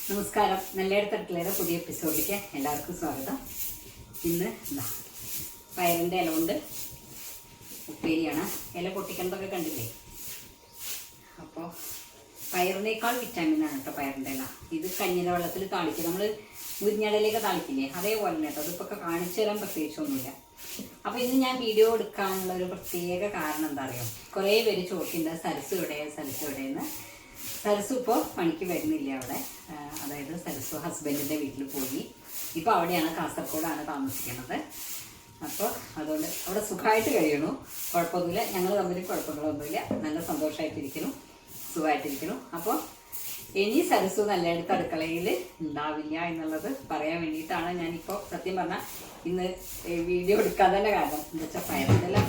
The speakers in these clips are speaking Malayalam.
നമസ്കാരം. നെല്ലേടത്തട്ടിലയുടെ പുതിയ എപ്പിസോഡിലേക്ക് എല്ലാവർക്കും സ്വാഗതം. ഇന്ന് പയറിൻ്റെ ഇല കൊണ്ട് ഉപ്പേരിയാണ്. ഇല പൊട്ടിക്കുന്നതൊക്കെ കണ്ടില്ലേ? അപ്പോൾ പയറിനേക്കാൾ വിറ്റാമിനാണ് കേട്ടോ പയറിൻ്റെ ഇല. ഇത് കഞ്ഞിയുടെ വെള്ളത്തിൽ താളിക്കുക. നമ്മൾ മുരിഞ്ഞടയിലേക്ക് താളിക്കില്ലേ, അതേപോലെ തന്നെ കേട്ടോ. അതിപ്പോൾ കാണിച്ചു തരാൻ പ്രത്യേകിച്ചൊന്നുമില്ല. അപ്പോൾ ഇന്ന് ഞാൻ വീഡിയോ എടുക്കാനുള്ള ഒരു പ്രത്യേക കാരണം എന്താ അറിയാം? കുറേ പേര് ചോദിക്കുന്നുണ്ട് സരസ് എവിടെയെന്ന്. സരസു ഇപ്പോൾ പണിക്ക് വരുന്നില്ല അവിടെ. അതായത് സരസു ഹസ്ബൻഡിൻ്റെ വീട്ടിൽ പോയി. ഇപ്പോൾ അവിടെയാണ്, കാസർഗോഡാണ് താമസിക്കുന്നത്. അപ്പോൾ അതുകൊണ്ട് അവിടെ സുഖമായിട്ട് കഴിയണു, കുഴപ്പമൊന്നുമില്ല. ഞങ്ങൾ തമ്മിൽ കുഴപ്പങ്ങളൊന്നുമില്ല, നല്ല സന്തോഷമായിട്ടിരിക്കുന്നു, സുഖമായിട്ടിരിക്കുന്നു. അപ്പോൾ ഇനി സരസു നല്ലയിടത്ത് അടുക്കളയിൽ ഉണ്ടാവില്ല എന്നുള്ളത് പറയാൻ വേണ്ടിയിട്ടാണ് ഞാനിപ്പോൾ സത്യം പറഞ്ഞാൽ ഇന്ന് വീഡിയോ എടുക്കാൻ തന്നെ കാരണം. എന്താ വെച്ചാൽ പയറിൻ്റെല്ലാം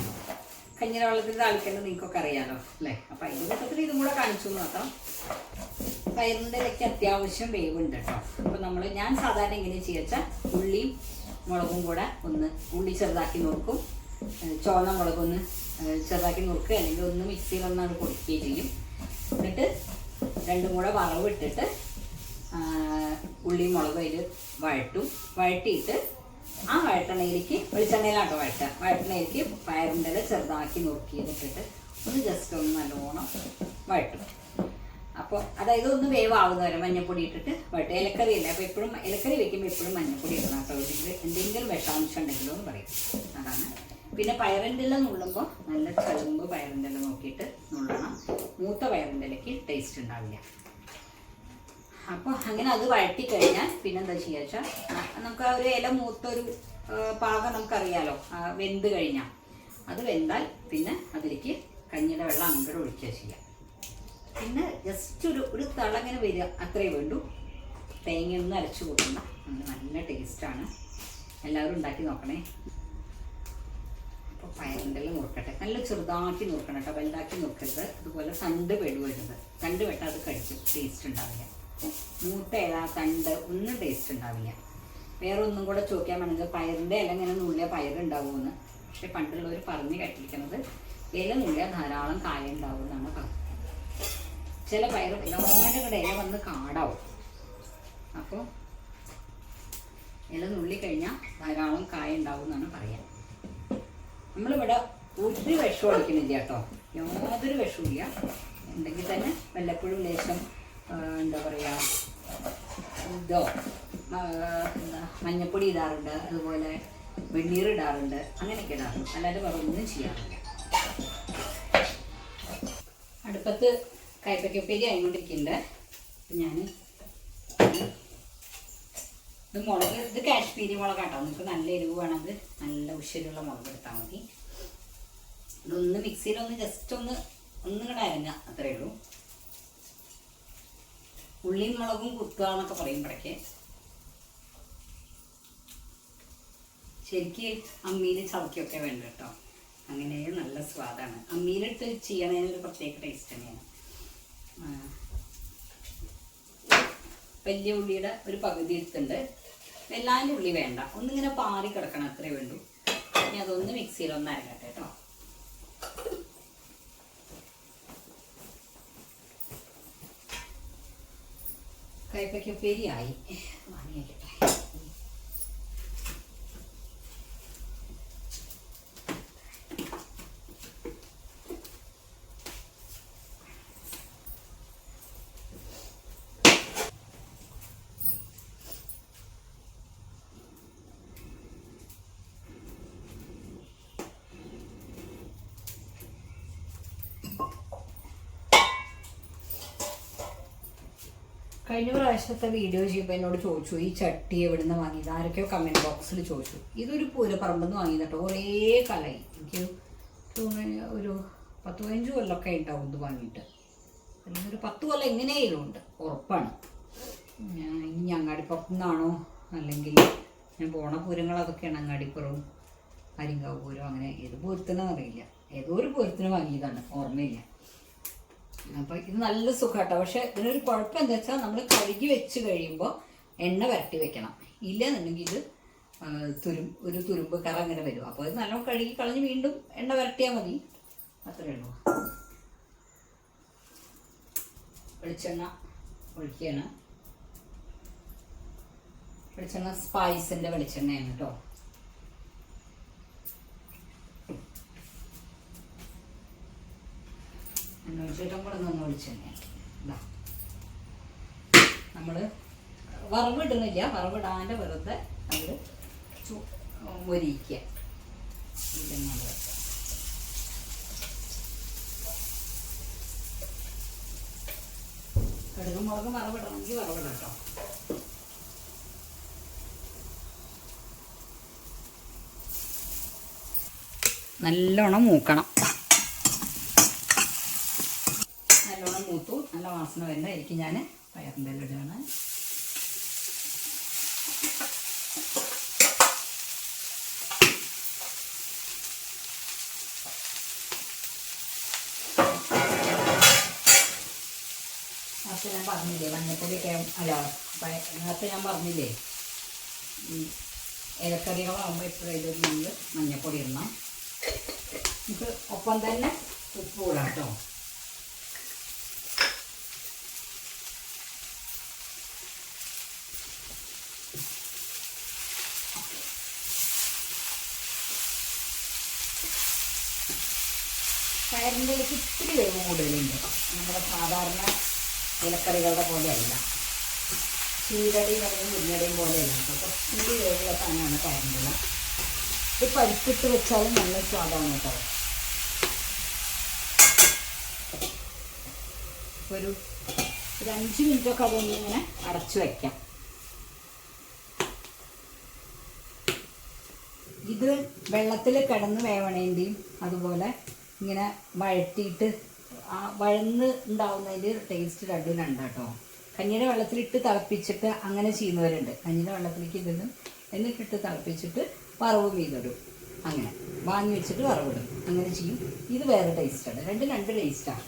കഞ്ഞിര വെള്ളത്തിൽ താളിക്കേണ്ടത് നിങ്ങൾക്കൊക്കെ അറിയാമല്ലോ അല്ലേ? അപ്പം അതിൻ്റെ കൂട്ടത്തിൽ ഇതും കൂടെ കാണിച്ചു നോക്കാം. പയറിൻ്റെ ഇലയ്ക്ക് അത്യാവശ്യം വേവുണ്ട് കേട്ടോ. അപ്പോൾ ഞാൻ സാധാരണ എങ്ങനെ വെച്ചാൽ ഉള്ളിയും മുളകും കൂടെ ഉള്ളി ചെറുതാക്കി നുറുക്കും, ചുവന്ന മുളകൊന്ന് ചെറുതാക്കി നുറുക്കുക, അല്ലെങ്കിൽ ഒന്ന് മിക്സിയിലൊന്നാണ് പൊടിക്കുകയും ചെയ്യും. എന്നിട്ട് രണ്ടും കൂടെ വറവ് ഇട്ടിട്ട് ഉള്ളിയും മുളകും അതിൽ വഴട്ടിയിട്ട് ആ വഴട്ടെണ്ണയിലേക്ക്, വെളിച്ചെണ്ണയിലാട്ടോ വഴട്ടെണ്ണയിലേക്ക് പയറിൻ്റെ ഇല ചെറുതാക്കി നുറുക്കിയതിട്ടിട്ട് ഒന്ന് ജസ്റ്റ് ഒന്ന് നല്ലോണം വഴട്ടും. അപ്പോൾ അതായത് ഒന്ന് വേവാവുന്നവരെ മഞ്ഞപ്പൊടി ഇട്ടിട്ട് വഴട്ടും. ഇലക്കറി അല്ലേ, അപ്പോൾ എപ്പോഴും ഇലക്കറി വെക്കുമ്പോൾ എപ്പോഴും മഞ്ഞപ്പൊടി ഇടണം കേട്ടോ. എന്തെങ്കിലും വിഷാംശം ഉണ്ടെങ്കിലോ എന്ന് പറയും, അതാണ്. പിന്നെ പയറിൻ്റെ ഇല നുള്ളുമ്പോൾ നല്ല ചളുമ്പ് പയറിൻ്റെ ഇല നോക്കിയിട്ട് നുള്ളണം. മൂത്ത പയറിൻ്റെ ഇലയ്ക്ക് ടേസ്റ്റ് ഉണ്ടാവില്ല. അപ്പോൾ അങ്ങനെ അത് വഴറ്റി കഴിഞ്ഞാൽ പിന്നെ എന്താ ചെയ്യുക വെച്ചാൽ, നമുക്ക് ആ ഒരു ഇല മൂത്തൊരു പാകം നമുക്കറിയാലോ, വെന്ത് കഴിഞ്ഞാൽ. അത് വെന്താൽ പിന്നെ അതിലേക്ക് കഞ്ഞിയുടെ വെള്ളം അങ്ങോട്ട് ഒഴിക്കുക ചെയ്യാം. പിന്നെ ജസ്റ്റ് ഒരു തിളങ്ങനെ വരിക, അത്രയേ വേണ്ടൂ. തേങ്ങയൊന്നും അരച്ചു കൂട്ടണ്ട, നല്ല ടേസ്റ്റാണ്. എല്ലാവരും ഉണ്ടാക്കി നോക്കണേ. അപ്പോൾ പയറിൻ്റെ എല്ലാം നുറുക്കട്ടെ, നല്ല ചെറുതാക്കി നുറുക്കണം കേട്ടോ, വലുതാക്കി നുറുക്കരുത്. അതുപോലെ തണ്ട് പെടുവരുത്. തണ്ട് വെട്ടാൽ അത് കഴിക്കും, ടേസ്റ്റ് ഉണ്ടാവില്ല. മൂത്ത ഇല തണ്ട് ഒന്നും ടേസ്റ്റ് ഉണ്ടാവില്ല. വേറെ ഒന്നും കൂടെ ചോദിക്കാൻ വേണമെങ്കിൽ പയറിൻ്റെ ഇല ഇങ്ങനെ നുള്ളിയ പയറുണ്ടാവുമെന്ന്. പക്ഷെ പണ്ടുള്ളവർ പറഞ്ഞ് കേട്ടിരിക്കുന്നത് ഇല നുള്ളിയ ധാരാളം കായ ഉണ്ടാവും എന്നാണ് പറഞ്ഞത്. ചില പയർ എല്ലാവരും കൂടെ ഇല വന്ന് കാടാവും. അപ്പോൾ ഇല നുള്ളിക്കഴിഞ്ഞാൽ ധാരാളം കായ ഉണ്ടാവും എന്നാണ് പറയാൻ. നമ്മളിവിടെ ഒരു വിഷം അടിക്കുന്നില്ല കേട്ടോ, യാതൊരു വിഷമില്ല. ഉണ്ടെങ്കിൽ തന്നെ വല്ലപ്പോഴും ലേശം എന്താ പറയുക, ഇതോ മഞ്ഞപ്പൊടി ഇടാറുണ്ട്, അതുപോലെ വെണ്ണീർ ഇടാറുണ്ട്, അങ്ങനെയൊക്കെ ഇടാറുണ്ട്. അല്ലാതെ വേറെ ഒന്നും ചെയ്യാറില്ല. അടുപ്പത്ത് കയ്പയ്ക്കുപ്പേരി ആയിക്കൊണ്ടിരിക്കുന്നുണ്ട്. ഞാൻ ഇത് മുളക്, ഇത് കാശ്മീരി മുളകാട്ടോ. നിങ്ങൾക്ക് നല്ല എരിവ് വേണമെങ്കിൽ നല്ല ഉശിരുള്ള മുളക് എടുത്താൽ മതി. ഇതൊന്ന് മിക്സിയിലൊന്ന് ജസ്റ്റ് ഒന്നിങ്ങടെ അരങ്ങുക, അത്രയേ ഉള്ളൂ. ഉള്ളിയും മുളകും കുത്തുക എന്നൊക്കെ പറയുമ്പോഴേക്ക് ശരിക്ക് അമ്മിയിൽ ചവയ്ക്കൊക്കെ വേണ്ട കേട്ടോ. അങ്ങനെ നല്ല സ്വാദാണ്. അമ്മിയിലിട്ട് ചെയ്യണതിനൊരു പ്രത്യേക ടേസ്റ്റ് തന്നെയാണ്. വലിയ ഉള്ളിയുടെ ഒരു പകുതി എടുത്തുണ്ട്. എല്ലാൻ്റെ ഉള്ളി വേണ്ട, ഒന്നിങ്ങനെ പാറി കിടക്കണം, അത്രേ വേണ്ടൂ. ഇനി അതൊന്ന് മിക്സിയിലൊന്ന് അരങ്ങട്ടെ കേട്ടോ. കയ്പയ്ക്കുപ്പേരിയായി വാങ്ങിയേക്കട്ടെ. കഴിഞ്ഞ പ്രാവശ്യത്തെ വീഡിയോ ചെയ്യുമ്പോൾ എന്നോട് ചോദിച്ചു ഈ ചട്ടി എവിടെ നിന്ന് വാങ്ങിയത്. ആരൊക്കെയോ കമൻറ്റ് ബോക്സിൽ ചോദിച്ചു. ഇതൊരു പൂരപ്പറമ്പെന്ന് വാങ്ങിയത് കേട്ടോ. കുറേ കാലമായി, എനിക്ക് തോന്നുന്നു ഒരു 10-15 കൊല്ലമൊക്കെ ഉണ്ടാവും ഇത് വാങ്ങിയിട്ട്. അല്ലെങ്കിൽ ഒരു 10 കൊല്ലം എങ്ങനെയായാലും ഉണ്ട്, ഉറപ്പാണ്. ഇനി അങ്ങാടിപ്പുറത്തു നിന്നാണോ അല്ലെങ്കിൽ ഞാൻ പോണ പൂരങ്ങൾ അതൊക്കെയാണ്, അങ്ങാടിപ്പുറവും അരിങ്കാവ് പൂരം, അങ്ങനെ ഏത് പൂരത്തിനെന്ന് അറിയില്ല. ഏതോ ഒരു പൂരത്തിന് വാങ്ങിയതാണ്, ഓർമ്മയില്ല. അപ്പോൾ ഇത് നല്ല സുഖമാട്ടോ. പക്ഷെ ഇതിനൊരു കുഴപ്പം എന്താ വെച്ചാൽ, നമ്മൾ കഴുകി വെച്ച് കഴിയുമ്പോൾ എണ്ണ വരട്ടി വെക്കണം. ഇല്ലെന്നുണ്ടെങ്കിൽ ഇത് ഒരു തുരുമ്പ് കറ അങ്ങനെ വരും. അപ്പോൾ ഇത് നല്ലോണം കഴുകി കളഞ്ഞ് വീണ്ടും എണ്ണ വരട്ടിയാൽ മതി, അത്രയേ ഉള്ളൂ. വെളിച്ചെണ്ണ ഒഴിക്കുകയാണ്. വെളിച്ചെണ്ണ സ്പൈസിൻ്റെ വെളിച്ചെണ്ണയാണ് കേട്ടോ. എണ്ണൂറ്റിട്ടം കൂടെ നിന്ന് വെളിച്ചെണ്ണയാണ്. ഇതാ നമ്മൾ വറവിടുന്നില്ല, വറവിടാൻ്റെ വെറുതെ നമ്മൾ മൊരിക്കുക. ഇതെങ്ങനെ വെക്കാം. കടുകും മുളകും വറവിടണമെങ്കിൽ വറവിടാം കേട്ടോ. നല്ലോണം മൂക്കണം. നല്ലോണം മൂത്തു, നല്ല വാസന വരുന്നതായിരിക്കും. ഞാൻ പയറിൻ്റെ ഇടുകയാണ്. നേരത്തെ ഞാൻ പറഞ്ഞില്ലേ മഞ്ഞപ്പൊടിയൊക്കെ അല്ല നേരത്തെ ഞാൻ പറഞ്ഞില്ലേ ഇലക്കറികളാകുമ്പോൾ എപ്പോഴും ഇതൊരു നമ്മൾ മഞ്ഞപ്പൊടി ഇടണം. നമുക്ക് ഒപ്പം തന്നെ ഉപ്പ് ഇടാം കേട്ടോ. പയറിൻ്റെ ഇത്തിരി വേവ് കൂടുതലുണ്ട്. നമ്മുടെ സാധാരണ ഇലക്കറികളുടെ പോലെയല്ല, ചീരടിയും അല്ലെങ്കിൽ മുരിങ്ങടയും പോലെയല്ല. അപ്പോൾ കുറച്ചുകൂടി വേവുള്ള സാധനമാണ് പയറിൻ്റെ ഇല. ഇത് പരിപ്പിട്ട് വെച്ചാലും നല്ല സ്വാദാണ് കേട്ടോ. ഒരു 5 മിനിറ്റൊക്കെ അതൊന്നിങ്ങനെ അടച്ചു വയ്ക്കാം. ഇത് വെള്ളത്തിൽ കിടന്ന് വേവണേൻ്റെയും അതുപോലെ ഇങ്ങനെ വഴറ്റിയിട്ട് ആ വഴന്ന് ഉണ്ടാവുന്നതിൻ്റെ ടേസ്റ്റ് രണ്ടിലുണ്ട് കേട്ടോ. കഞ്ഞിയുടെ വെള്ളത്തിലിട്ട് തിളപ്പിച്ചിട്ട് അങ്ങനെ ചെയ്യുന്നവരുണ്ട്. കഞ്ഞിയുടെ വെള്ളത്തിലേക്ക് ഇടുന്നു, എന്നിട്ടിട്ട് തിളപ്പിച്ചിട്ട് വറവ് മീതിടും. അങ്ങനെ വാങ്ങി വെച്ചിട്ട് വറവിടും, അങ്ങനെ ചെയ്യും. ഇത് വേറെ ടേസ്റ്റാണ്. രണ്ട് ടേസ്റ്റാണ്.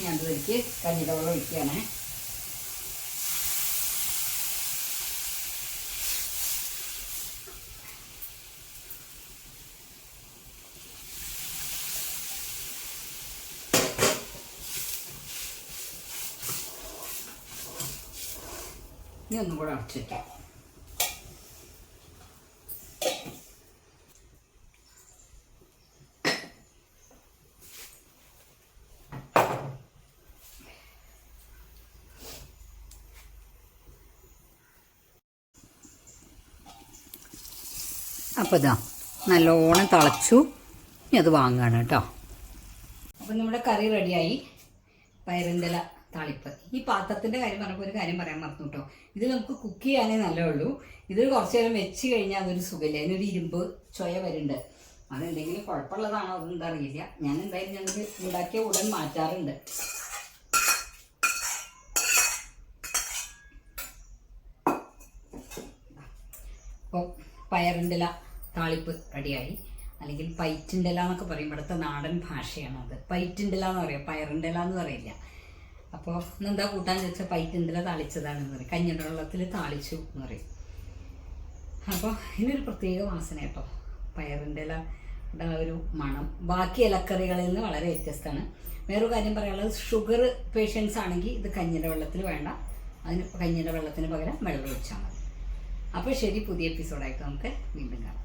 ഞാൻ അതിലേക്ക് കഞ്ഞിയുടെ വെള്ളം ഒഴിക്കുകയാണ്. ഇനി ഒന്നും കൂടെ അടച്ചു വയ്ക്കാം. അപ്പോൾ ഇതാ നല്ലോണം തിളച്ചു. ഇനി അത് വാങ്ങുകയാണ് കേട്ടോ. അപ്പം നമ്മുടെ കറി റെഡിയായി. പയറിൻ്റെ ഇല താളിപ്പ്. ഈ പാത്രത്തിൻ്റെ കാര്യം പറഞ്ഞപ്പോൾ ഒരു കാര്യം പറയാൻ മറന്നു കേട്ടോ. ഇത് നമുക്ക് കുക്ക് ചെയ്യാനേ നല്ലേ ഉള്ളൂ. ഇത് കുറച്ച് നേരം വെച്ച് കഴിഞ്ഞാൽ അതൊരു സുഖമില്ല, അതിനൊരു ഇരുമ്പ് ചൊയ വരുന്നുണ്ട്. അതെന്തെങ്കിലും കുഴപ്പമുള്ളതാണോ അതെന്താ അറിയില്ല. ഞാൻ എന്തായാലും ഞങ്ങൾ ഉണ്ടാക്കിയ ഉടൻ മാറ്റാറുണ്ട്. അപ്പോൾ പയറിൻ്റെ ഇല താളിപ്പ് റെഡിയായി. അല്ലെങ്കിൽ പൈറ്റിൻ്റെ ഇല എന്നൊക്കെ പറയും. ഇവിടുത്തെ നാടൻ ഭാഷയാണ് അത്. പൈറ്റിൻ്റെ ഇല എന്ന് പറയാം, പയറിൻ്റെ ഇല എന്ന് പറയില്ല. അപ്പോൾ ഇന്നെന്താ കൂട്ടാൻ ചോദിച്ചാൽ പൈറ്റിൻ്റെ ഇല താളിച്ചതാണെന്ന് പറയും. കഞ്ഞിയുടെ വെള്ളത്തിൽ താളിച്ചു എന്ന് പറയും. അപ്പോൾ ഇതിനൊരു പ്രത്യേക വാസന കേട്ടോ. പയറിൻ്റെ ഇലയുടെ ഒരു മണം ബാക്കി ഇലക്കറികളിൽ നിന്ന് വളരെ വ്യത്യസ്തമാണ്. വേറൊരു കാര്യം പറയാനുള്ളത്, ഷുഗർ പേഷ്യൻസ് ആണെങ്കിൽ ഇത് കഞ്ഞിയുടെ വെള്ളത്തിൽ വേണ്ട. അതിന് കഞ്ഞിയുടെ വെള്ളത്തിന് പകരം വെള്ളം ഒഴിച്ചാൽ മതി. അപ്പോൾ ശരി, പുതിയ എപ്പിസോഡായിട്ട് നമുക്ക് വീണ്ടും കാണാം.